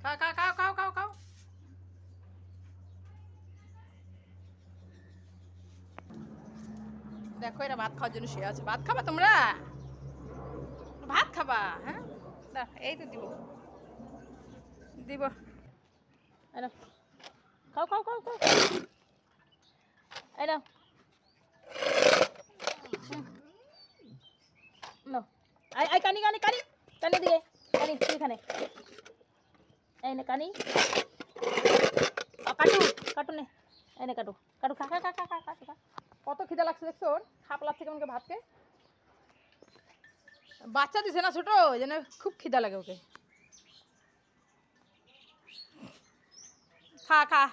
খাও খাও খাও খাও খাও খাও। দেখো এরা ভাত খাওয়ার জন্য শুয়ে আছে। ভাত খাবা তোমরা? ভাত খাবা? হ্যাঁ এই তো দিব দিব। খাও খাও খাও খাও। এই নাও নাও। আই কানি কানি কানি কানি দিয়ে কানি এখানে এই নে কানি। কাটু কাটু নে এই নে কাটু কাটু খা খা খা খা খা খা। কত খিদা লাগছে দেখছো ওর? খাপ লাগছে কেমন করে ভাতকে। বাচ্চা দিছে না ছোট, ওই জন্য খুব খিদা লাগে ওকে। খা খা।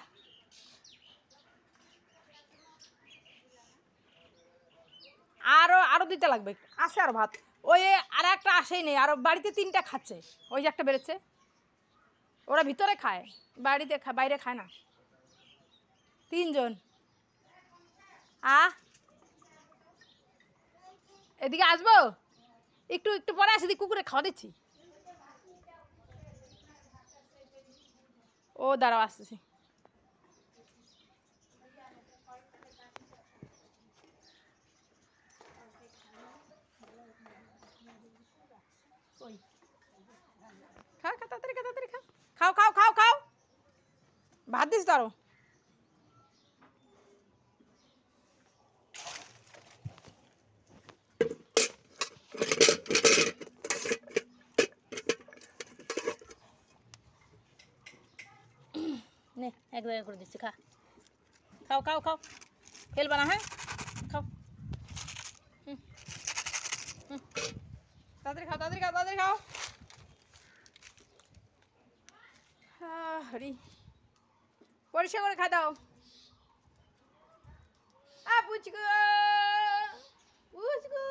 আরো আরো দিতে লাগবে, আসে আর ভাত। ওই আর একটা আসেই নেই, আরো বাড়িতে 3টা খাচ্ছে। ওই যে একটা বেরোচ্ছে, ওরা ভিতরে খায়, বাড়িতে বাইরে খায় না। 3 জন। এদিকে আসবো একটু একটু পরে আসি, কুকুরে খাওয়া দিচ্ছি। ও দাঁড়াও আসতেছি। খা খা তাড়াতাড়ি খা তাড়াতাড়ি খা। খাও খাও খাও খাও। ভাত দিস তো আরো। নে এক জায়গায় করে দিচ্ছি, খা। খাও খাও খাও, ফেলবা না, হ্যাঁ খাও। তাড়াতাড়ি খাও তাড়াতাড়ি খাও তাড়াতাড়ি খাও। হরি পরিষ্কার করে খা দাও। পুচকু পুচকু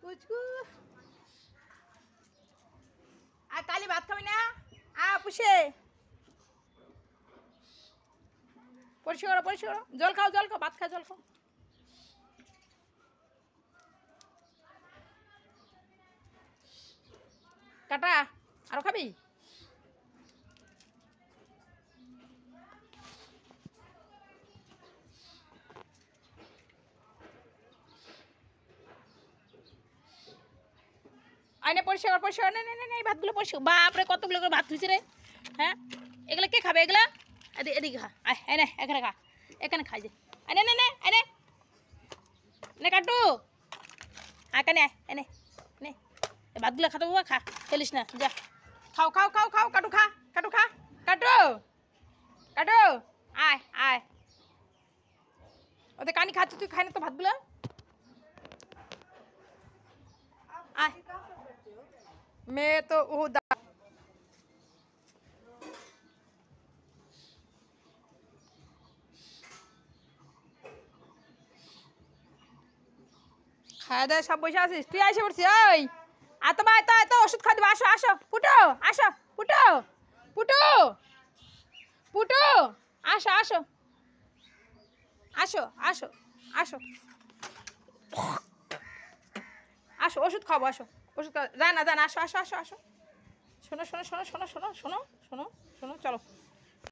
পুচকু। আর কালি ভাত খাবি না? পুষে পরিষ্কার করো পরিষ্কার করো। জল খাও জল খাও, ভাত খাও জল খাও। কাটা আরো খাবি? আইনে পরিষ্কার পরিষ্কার। না না না এই ভাতগুলো পরিষ্কার। বাপরে কতগুলো করে ভাত হয়েছে রে। হ্যাঁ এগুলা কে খাবে? এগুলা এদিকে খা। আয় এনে এখানে খা, এখানে খাই যে। আনে নে নে এনে নে কাটু এখানে আয় এনে নে। ভাতগুলো খাতো বাবা, খা, ফেলিস না, যা খাও খাও খাও খাও। কাটু খা কাটু খা কাটু কাটু আয় আয়। ওদের কানি খাচ্ছি, তুই খাই না তো ভাতগুলো। আয় মেয়ে তো ও খাওয়া দাওয়া সব বসে আছিস তুই? আসে পড়ছিস ওই এত বা এত এত ওষুধ খাওয়া দেবো। আসো আসো পুটো আসো পুটো পুটো পুটো আসো আসো আসো আসো আসো আসো ওষুধ খাবো। আসো ওষুধ খাওয়া, জানা জানা, আসো আসো আসো আসো। শোনো শোনো শোনো শোনো শোনো শোনো শোনো শোনো, চলো।